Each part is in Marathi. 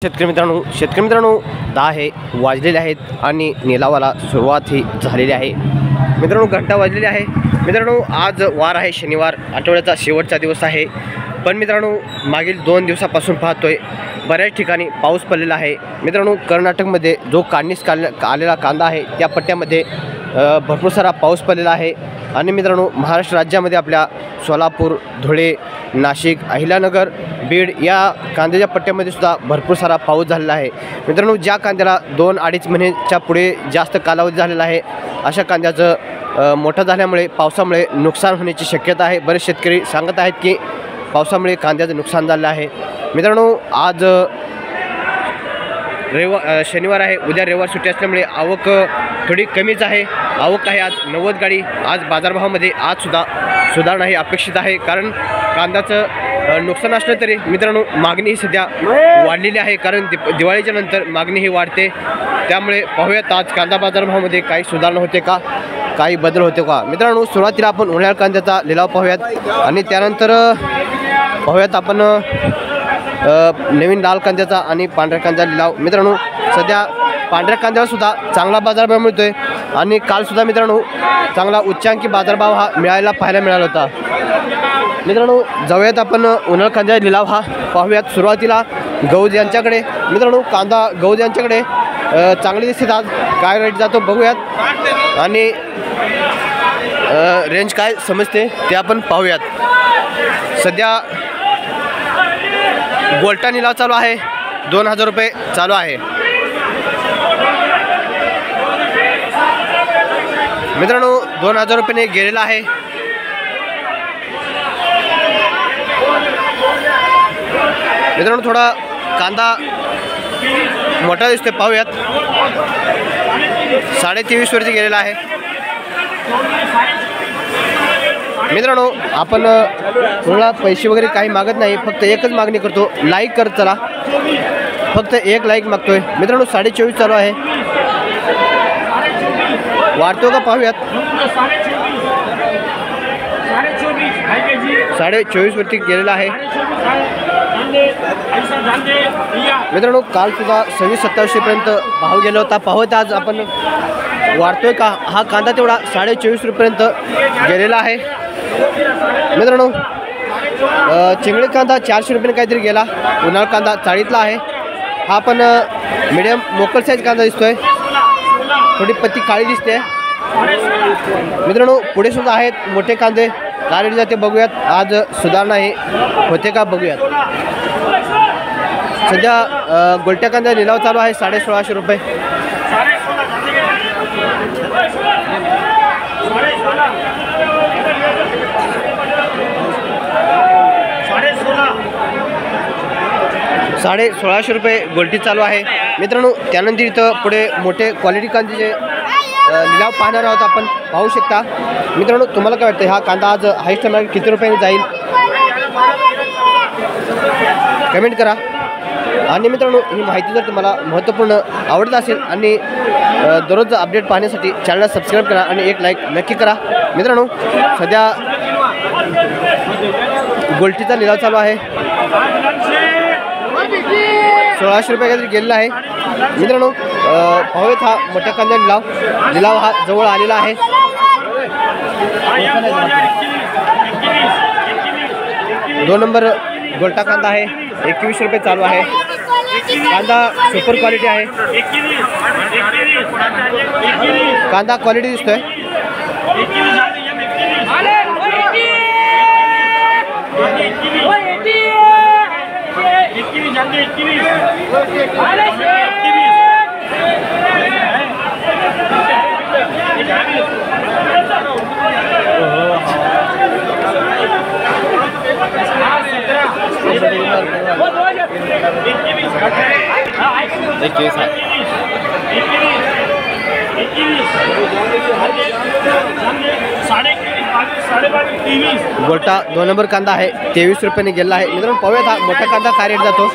शेतकरी मित्रांनो 10 हे वाजलेले आहेत आणि निलावाला सुरुवात ही झालेली आहे। मित्रांनो घंटा वाजलेली आहे। मित्रांनो आज वार आहे, शनिवार, आठवड्याचा शेवटचा दिवस आहे। पण मित्रांनो मागील 2 दिवसापासून पाहतोय बऱ्याच ठिकाणी पाऊस पडलेला आहे। मित्रांनो कर्नाटकमध्ये जो काढणीस आलेला कांदा आहे त्या पट्ट्यामध्ये भरपूर सारा पाऊस पडलेला आहे। आणि मित्रांनो महाराष्ट्र राज्यामध्ये आपल्या सोलापूर, धुळे, नाशिक, अहिल्यानगर, बीड या कांद्याच्या पट्ट्यामध्ये सुद्धा भरपूर सारा पाऊस झालेला आहे। मित्रांनो ज्या कांद्याला 2-2.5 महिन्याच्या पुढे जास्त कालावधी झालेला आहे अशा कांद्याचं मोठं झाल्यामुळे पावसामुळे नुकसान होण्याची शक्यता आहे। बरेच शेतकरी सांगत आहेत की पावसामुळे कांद्याचं नुकसान झालं आहे। मित्रांनो आज शनिवार आहे, उद्या रविवार सुट्टी असल्यामुळे आवक थोडी कमीच आहे। आवक आहे आज 90 गाडी। आज बाजारभावामध्ये आज सुद्धा सुधारणा ही अपेक्षित आहे, कारण कांद्याचं नुकसान असलं तरी मित्रांनो मागणी ही सध्या वाढलेली आहे, कारण दिवाळीच्या नंतर मागणी ही वाढते। त्यामुळे पाहूयात आज कांदा बाजारभावामध्ये काही सुधारणा होते का, काही बदल होते का। मित्रांनो सुरुवातीला आपण उन्हाळ्यात कांद्याचा लिलाव पाहूयात आणि त्यानंतर पाहूयात आपण नवीन लाल कांद्याचा आणि पांढऱ्या कांद्याचा लिलाव। मित्रांनो सध्या पांढऱ्या कांद्याला सुद्धा चांगला बाजारभाव मिळतोय आणि काल सुद्धा मित्रांनो चांगला उच्चांकी बाजारभाव हा पाहायला मिळाला होता। मित्रांनो जाऊयात आपण उन्हाळ कांद्याचा लिलाव हा पाहूयात। सुरुवातीला गौद यांच्याकडे मित्रांनो कांदा गौद यांच्याकडे चांगली दिसते। आज काय रेट जातो बघूयात आणि रेंज काय समजते ते आपण पाहूयात। सध्या गोल्टा निलाव चालू आहे, 2000 रुपये चालू आहे। मित्रांनो 2000 रुपये गेलेला आहे। मित्रांनो थोडा कांदा मोठा दिसतोय, पाहूयात। 23.5 वरती गेलेला आहे। मित्रांनो आपण कोणाला पैसे वगैरे काही मागत नाही, फक्त एकच मागणी करतो, लाईक कर चला, फक्त एक लाईक मागतोय। मित्रांनो 24.5 चालू आहे, वाढतो का पाहूयात। 24.5 वरती गेलेला आहे। मित्रांनो काल सुद्धा 26-27 पर्यंत भाव गेला होता, पाहूयात आज आपण वाढतोय का। हा कांदा तेवढा 24.5 रुपयेपर्यंत गेलेला आहे। मित्रांनो चिंगडी कांदा 400 रुपये काहीतरी गेला। उन्हाळ कांदा 40ला आहे। हा पण मीडियम मोकळ साईज कांदा दिसतोय, थोडी पत्ती काळी दिसते। मित्रांनो पुढे सुद्धा आहेत मोठे कांदे, काय रेट जाते बघूयात। आज सुधारणा हे होते का बघूयात। सध्या गोलट्या कांदा लिलाव चालू आहे 1650 रुपये। ₹1650 रुपये गोल्टी चालू आहे। मित्रांनो त्यानंतर इथं पुढे मोठे क्वालिटी कांद्याचे लिलाव पाहणार आहोत, आपण पाहू शकता। मित्रांनो तुम्हाला काय वाटतं हा कांदा आज हायस्ट मार्केट किती रुपयाने जाईल कमेंट करा। आणि मित्रांनो ही माहिती जर तुम्हाला महत्त्वपूर्ण आवडत असेल आणि दररोजचा अपडेट पाहण्यासाठी चॅनलला सबस्क्राईब करा आणि एक लाईक नक्की करा। मित्रांनो सध्या गोल्टीचा लिलाव चालू आहे, 1600 रुपये काहीतरी गेलेला आहे। मित्रांनो पाहूयात हा मोठ्या कांदा लिलाव हा जवळ आलेला आहे। 2 नंबर गोल्टा कांदा आहे, 21 रुपये चालू आहे। कांदा सुपर क्वालिटी आहे, कांदा क्वालिटी दिसतोय। गोल्टा 2 नंबर कांदा आहे, 23 रुपयाने गेला आहे। मित्रांनो पाहूयात हा मोठा कांदा काय रेट जातो।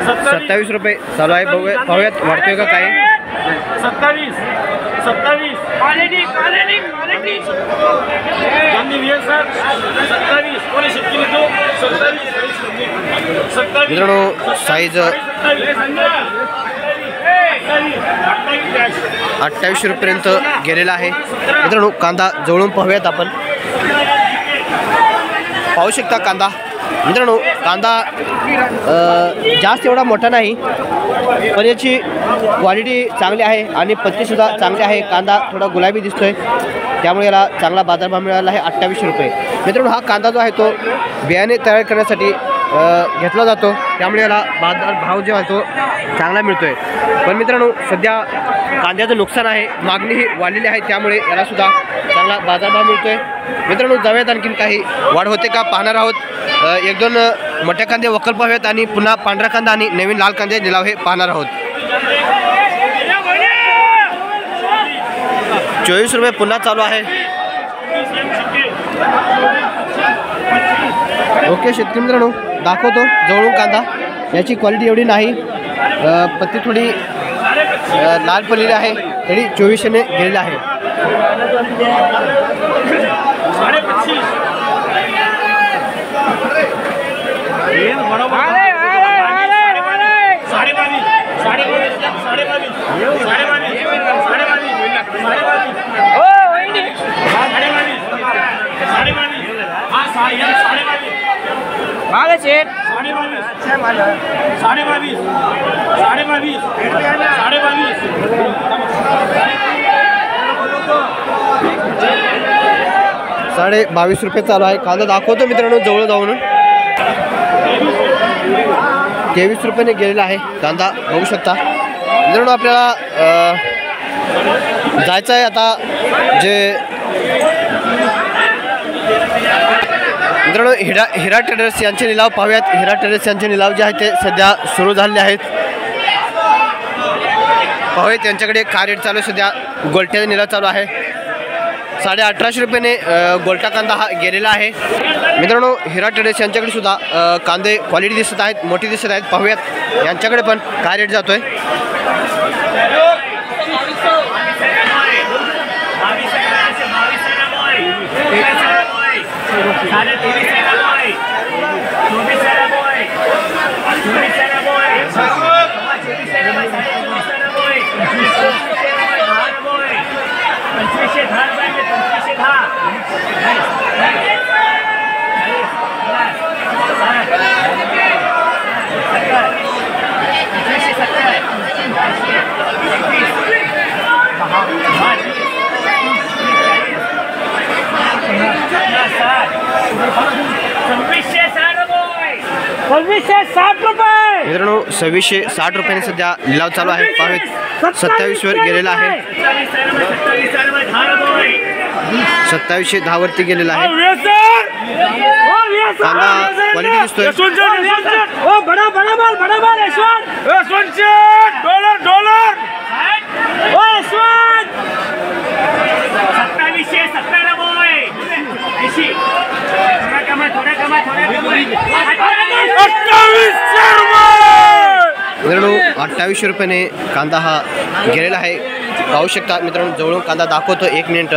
27 रुपये चालू आहे, पाहूयात वाढतोय का काय। 27 क्वालिटी क्वालिटी क्वालिटी मित्रांनो साईज 2800 रुपयेपर्यंत गेलेला आहे। मित्रांनो कांदा जवळून पाहूयात आपण, पाहू शकता कांदा। मित्रांनो कांदा जास्त एवढा मोठा नाही, पण याची क्वालिटी चांगली आहे आणि पत्तीसुद्धा चांगली आहे। कांदा थोडा गुलाबी दिसतोय, त्यामुळे याला चांगला बाजारभाव मिळाला आहे 2800 रुपये। मित्रांनो हा कांदा जो आहे तो बियाणे तयार करण्यासाठी घेतला जातो, त्यामुळे याला बाजारभाव जो आहे तो चांगला मिळतोय। पण मित्रांनो सध्या कांद्याचं नुकसान आहे, मागणीही वाढलेली आहे, त्यामुळे याला सुद्धा चांगला बाजारभाव मिळतोय। मित्रांनो जाऊयात आणखीन काही वाढ होते का पाहणार आहोत। एक दोन मोठ्या कांदे वकल पाहूयात आणि पुन्हा पांढरा कांदा आणि नवीन लाल कांदे निलाव हे पाहणार आहोत। 24 रुपये पुन्हा चालू आहे। ओके शेतकरी मित्रांनो दाखवतो जवळून कांदा, याची क्वालिटी एवढी नाही, पत्ती थोडी लाल पडलेली आहे, तरी 2400ने गेलेला आहे। साढ़े 22 रुपये चालू आहे। कांदा दाखवतो मित्रांनो जवळ जाऊन 23 रुपयाने गेलेला आहे कांदा, बघू शकता। मित्रांनो आपल्याला जायचं आहे आता जे मित्रांनो हिरा ट्रेडर्स यांचे निलाव पाहूयात। हिरा ट्रेडर्स यांचे निलाव जे आहेत ते सध्या सुरू झालेले आहेत, पाहूयात त्यांच्याकडे काय रेट चालू आहे। सध्या गोलट्याचा निलाव चालू आहे, 1850 रुपयाने गोलटा कांदा हा गेलेला आहे। मित्रांनो हिरा ट्रेडर्स यांच्याकडे सुद्धा कांदे क्वालिटी दिसत आहेत, मोठी दिसत आहेत, पाहूयात यांच्याकडे पण काय रेट जातोय। मित्रांनो 2660 रुपयाने सध्या लिलाव चालू आहे, पाहूयात 27 वर गेलेला आहे, 2710 वरती गेलेला आहे। कांदा क्वालिटी दिसतोय। मित्रांनो 2800 रुपयाने कांदा हा गेलेला आहे, पाहू शकता। मित्रांनो जवळून कांदा दाखवतो, 1 मिनिट।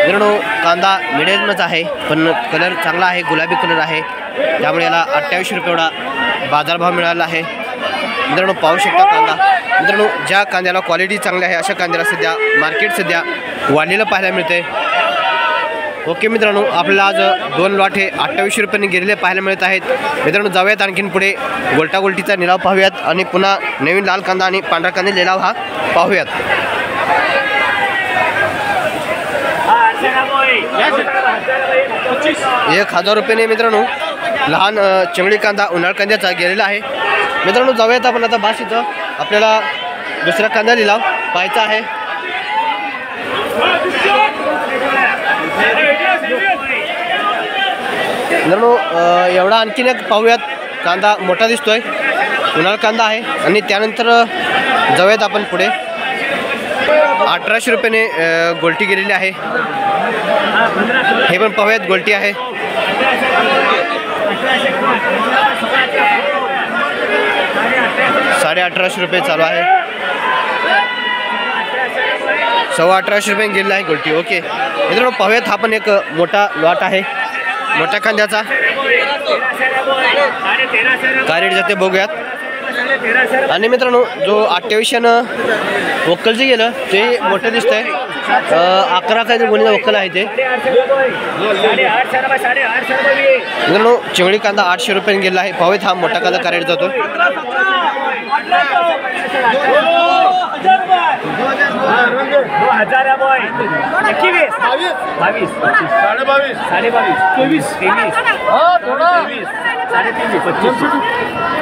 मित्रांनो कांदा मिडियमच आहे, पण कलर चांगला आहे, गुलाबी कलर आहे, त्यामुळे याला 2800 रुपये एवढा बाजारभाव मिळाला आहे। मित्रांनो पाहू शकता कांदा। मित्रांनो ज्या कांद्याला क्वालिटी चांगली आहे अशा कांद्याला सध्या मार्केट सध्या वाढलेलं पाहायला मिळते। ओके मित्रांनो आपल्याला आज 2 लॉट हे 2800 रुपयांनी गेलेले पाहायला मिळत आहेत। मित्रांनो जाऊयात आणखीन पुढे गोलटा गोलटीचा निलाव पाहूयात आणि पुन्हा नवीन लाल कांदा आणि पांढरा कांदा लिलाव हा पाहूयात। 1000 रुपयाने मित्रांनो लहान चिमणी कांदा उन्हाळ कांद्याचा गेलेला आहे। मित्रांनो जाऊयात आपण आता बाशीचं, आपल्याला दुसरा कांदा लिलाव पाहायचा आहे। मित्रांनो एवढा आणखीन एक पाहूयात, कांदा मोठा दिसतोय, उन्हाळ कांदा आहे। आणि त्यानंतर जाऊयात आपण पुढे 1800 रुपयाने गोलटी गेलेली आहे, हे पण पाहूयात गोलटी आहे। 1850 रुपये चालू आहे. 1850 रुपये गेलेला आहे गोल्टी. ओके मित्रांनो, पाहूयात हा पण एक मोठा लॉट आहे मोठ्या कांद्याचा. काय रेट जाते बघूयात. आणि मित्रांनो, जो 2800 वक्कल जे गेलं ते मोठं दिसतंय. 11 काय गोणीचा वक्कल आहे ते. मित्रांनो, चिंगळी कांदा 800 रुपयाने गेला आहे. पाहूयात हा मोठा कांदा काय रेट जातो.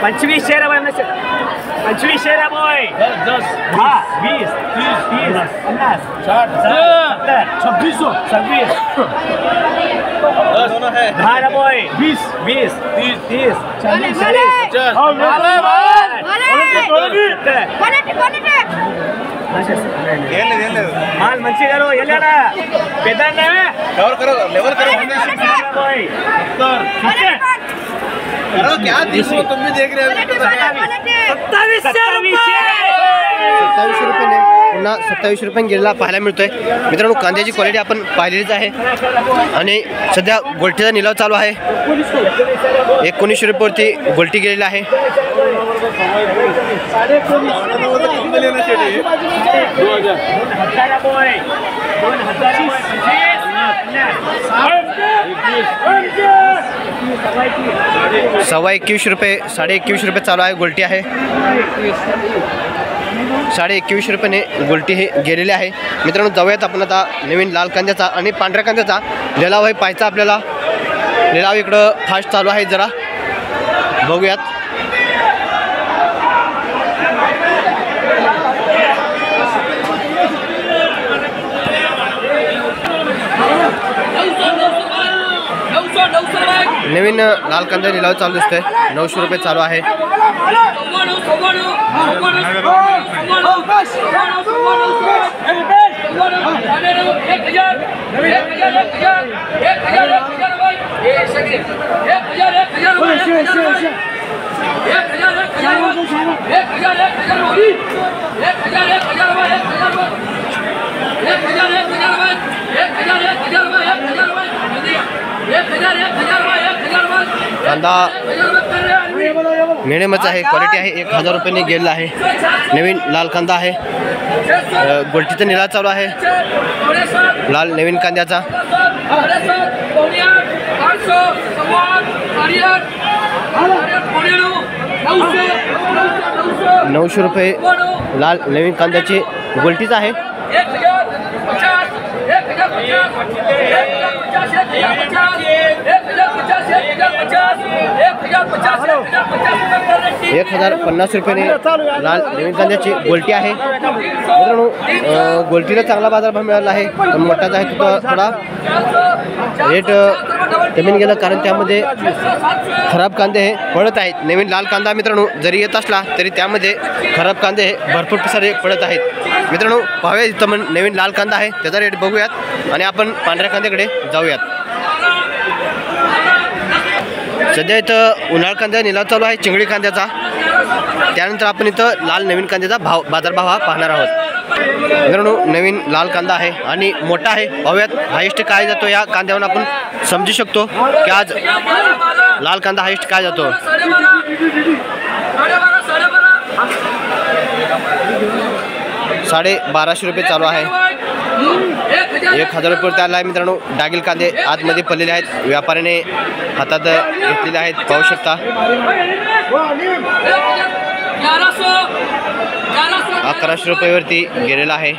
25 शेर आहे 25 शेर आहे बॉय. 10 20 30 50 60 70 26 10 बॉय 20 20 30 40 माल मंची करो ये लेना बेदान ने लेवल करो बॉय करो क्या देखो, तुम भी देख रहे हो. 27 रुपये पुन्हा 27 रुपये गेलेला पाहायला मिळतोय. मित्रांनो, कांद्याची क्वालिटी आपण पाहिलेलीच आहे. आणि सध्या गोल्टीचा निलाव चालू आहे. 1900 रुपयावरती गोल्टी गेलेला आहे. सव्वा 21 रुपये 21.5 रुपये चालू आहे. गोल्टी आहे 21.5 रुपयाने गोल्टी हे गेलेले आहे. मित्रांनो, जाऊयात आपण आता नवीन लाल कांद्याचा आणि पांढऱ्या कांद्याचा लिलाव आहे पाहायचा आपल्याला. लिलाव इकडं फास्ट चालू आहे, जरा बघूयात. नवीन लाल कांदा लिलाव चालू दिसतोय. 900 रुपये चालू आहे. कांदा मिडियमच आहे, क्वालिटी आहे. 1000 रुपयाने गेलेला आहे. नवीन लाल कांदा आहे. गोल्टीचा निलाव चालू आहे लाल नवीन कांद्याचा. 900 रुपये लाल नवीन कांद्याची गोल्टीचा आहे. $1050 रुपयाने लाल नवीन कांद्याची गोल्टी आहे. मित्रांनो, गोल्टीला चांगला बाजारभाव मिळाला आहे. पण मोठाच आहे तिथं थोडा रेट कमी गेलं, कारण त्यामध्ये खराब कांदे हे पडत आहेत. नवीन लाल कांदा मित्रांनो जरी येत असला तरी त्यामध्ये खराब कांदे हे भरपूर सारे पडत आहेत. मित्रांनो, पाहूया इथं पण नवीन लाल कांदा आहे, त्याचा रेट बघूयात आणि आपण पांढऱ्या कांद्याकडे जाऊयात. सध्या इथं उन्हाळ कांदा निलाव चालू आहे चिंगळी कांद्याचा. त्यानंतर आपण इथं लाल नवीन कांद्याचा बाजारभाव हा पाहणार आहोत. मित्रांनो, नवीन लाल कांदा आहे आणि मोठा आहे. पाहूयात हायेस्ट काय जातो या कांद्यावर आपण समजू शकतो की आज लाल कांदा हायेस्ट काय जातो. 1250 रुपये चालू आहे. 1000 रुपये आला आहे. मित्रांनो, डागिल कांदे आतमध्ये पडलेले आहेत, व्यापाऱ्याने हातात घेतलेले आहेत, पाहू शकता. 1100 रुपयावरती गेलेला आहे.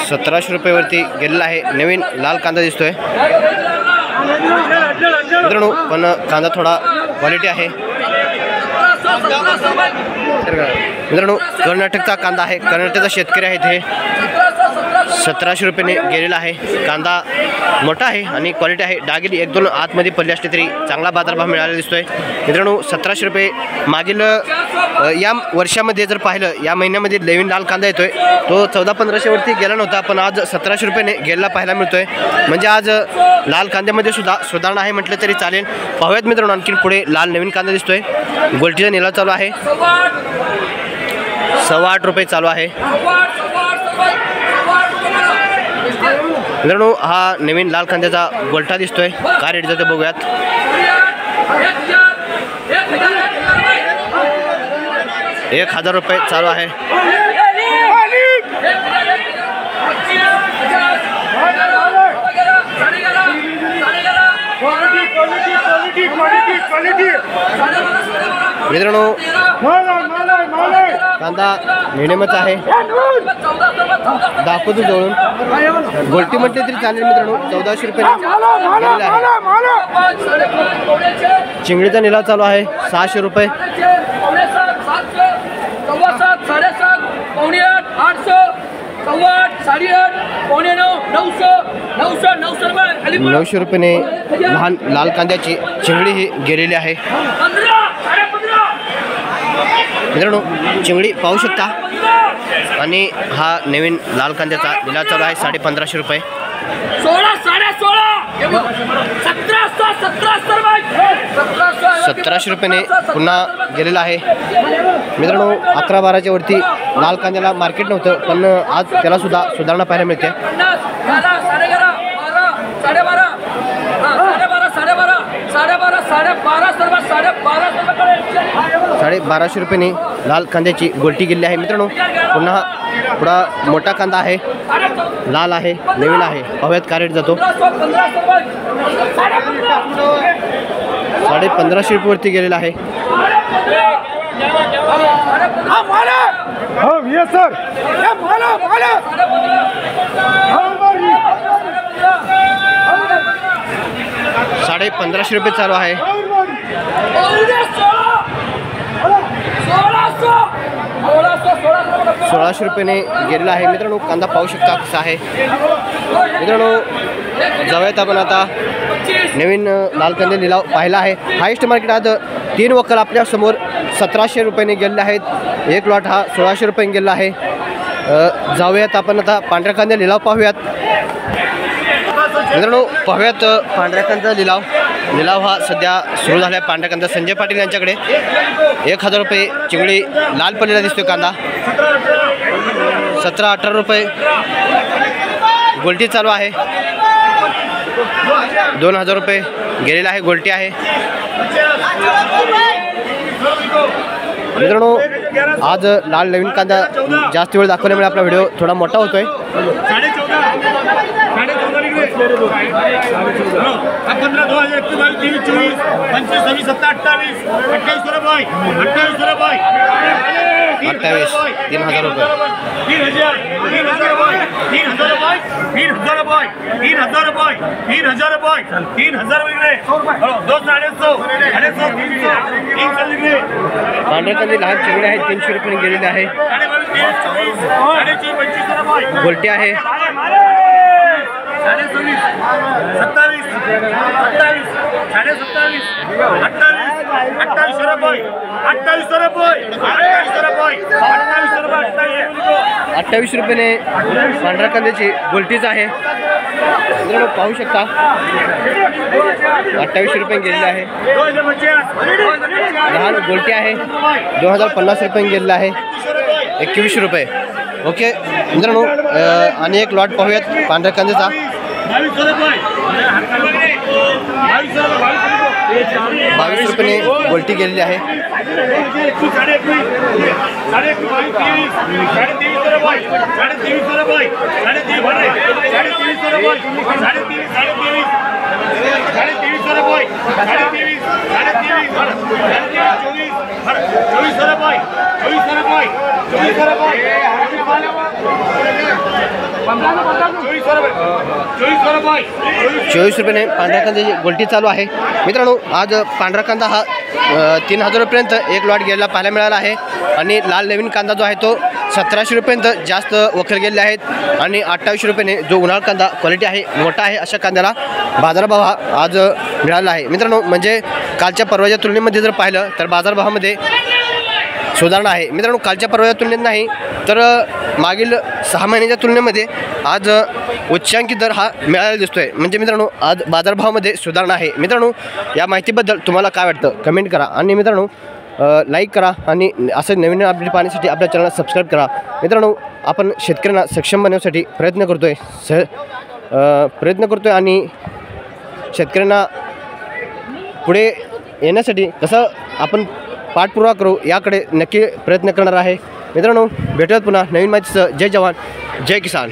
$1700 रुपयावरती गेलेला आहे. नवीन लाल कांदा दिसतोय. मित्रांनो पण कांदा थोडा क्वालिटी आहे मित्रांनो. कर्नाटकचा कांदा आहे, कर्नाटकचा शेतकरी आहेत हे. 1700 रुपयाने गेलेला आहे. कांदा मोठा आहे आणि क्वालिटी आहे. डागिरी 1-2 आतमध्ये पडले असले तरी चांगला बाजारभाव मिळालेला दिसतोय मित्रांनो. 1700 रुपये. मागील या वर्षामध्ये जर पाहिलं, या महिन्यामध्ये नवीन लाल कांदा येतोय तो 1400-1500 वरती गेला नव्हता, पण आज 1700 रुपयाने गेलेला पाहायला मिळतोय. म्हणजे आज लाल कांद्यामध्ये सुद्धा सुधारणा आहे म्हटलं तरी चालेल. पाहूयात मित्रांनो आणखीन पुढे लाल नवीन कांदा दिसतोय. गोल्टीचा निलाव चालू आहे. 8.25 रुपये चालू आहे मित्रांनो. हा नवीन लाल कांद्याचा गोल्टा दिसतोय. काय रेट जाते बघूयात. 1000 रुपये चालू आहे. मित्रांनो कांदा मिडियमच आहे. दाखवतो जवळून. गोल्टी म्हटले तरी चालेल मित्रांनो. 1400 रुपये गेलेला आहे. चिंगडीचा निलाव चालू आहे. 600 रुपये. 900 रुपयाने लहान लाल कांद्याची चिंगडी ही गेलेली आहे मित्रांनो. चिंगडी पाहू शकता. आणि हा नवीन लाल कांद्याचा निलाव चालू आहे. 1550 रुपये. 1700 रुपयाने पुन्हा गेलेला आहे मित्रांनो. 11-12च्या वरती लाल कांद्याला मार्केट नव्हतं, पण आज त्याला सुद्धा सुधारणा पाहायला मिळते. 1250 रुपयाने लाल कांद्याची गोल्टी गेलेली आहे मित्रांनो. पुन्हा थोडा मोठा कांदा आहे, लाल आहे, नवीन आहे. पाहूयात काय रेट जातो. 1550 रुपयावरती गेलेला आहे. सर 1550 रुपये चालू आहे. 1600 रुपयाने गेलेला आहे मित्रांनो. कांदा पाहू शकता कसा आहे मित्रांनो. जाऊयात आपण आता नवीन लाल कांदे लिलाव पाहिला आहे. हायेस्ट मार्केट आज 3 वक्कल आपल्या समोर 1700 रुपयाने गेलेले आहेत. 1 लॉट हा 1600 रुपयाने गेलेला आहे. जाऊयात आपण आता पांढऱ्या कांदे लिलाव पाहूयात मित्रांनो. पाहूयात पांढऱ्या कांद्याचा लिलाव हा सध्या सुरू झाला आहे. पांढऱ्या कांदा संजय पाटील यांच्याकडे 1000 रुपये चिंगडी लाल पडलेला दिसतोय कांदा. 17-18 रुपये गोल्टी चालू आहे. 2000 रुपये गेलेला आहे. गोल्टी आहे मित्रांनो. आज लाल नवीन कांदा जास्त वेळ दाखवल्यामुळे आपला व्हिडिओ थोडा मोठा होतोय. 3000 रुपये. 3000 पांढऱ्या कांदे लहान चिंगडे आहेत. 300 रुपये गेलेले आहे. गोल्टी आहे. 27 रुपयाने पांढऱ्या कांद्याची गोल्टीच आहे मित्रांनो. पाहू शकता 28 रुपये गेलेले आहे. लहान गोल्टी आहे. 2050 रुपये गेलेलं आहे. 21 रुपये. ओके मित्रांनो. आणि एक लॉट पाहूयात पांढऱ्या कांद्याचा. 22 रुपयाने गोल्टी गेलेली आहे. 24 ₹24 पांढऱ्या कांद्याची गोल्टी चालू आहे मित्रांनो. आज पांढरा कांदा हा 3000 रुपयांपर्यंत एक लॉट गेलेला पाहायला मिळाला आहे आणि लाल नवीन कांदा जो आहे तो 1700 रुपयांपर्यंत जास्त वखर गेलेले आहेत आणि 2800 रुपयाने जो उन्हाळा कांदा क्वालिटी आहे मोठा आहे अशा कांद्याला बाजारभाव हा आज मिळाला आहे मित्रांनो. म्हणजे कालच्या परवाच्या तुलनेमध्ये जर पाहिलं तर बाजारभावामध्ये सुधारणा आहे मित्रांनो. कालच्या परवाच्या तुलनेत नाही तर मागील 6 महिन्याच्या तुलनेमध्ये आज उच्चांकी दर हा मिळायला दिसतो आहे. म्हणजे मित्रांनो आज बाजारभावामध्ये सुधारणा आहे मित्रांनो. या माहितीबद्दल तुम्हाला काय वाटतं कमेंट करा आणि मित्रांनो लाईक करा आणि असं नवीन अपडेट पाहण्यासाठी आपल्या चॅनलला सबस्क्राईब करा मित्रांनो. आपण शेतकऱ्यांना सक्षम बनवण्यासाठी प्रयत्न करतो आहे आणि शेतकऱ्यांना पुढे येण्यासाठी कसं आपण पाठपुरावा करू याकडे नक्की प्रयत्न करणार आहे मित्रांनो. भेटूयात पुन्हा नवीन माहितीसह. जय जवान जय किसान.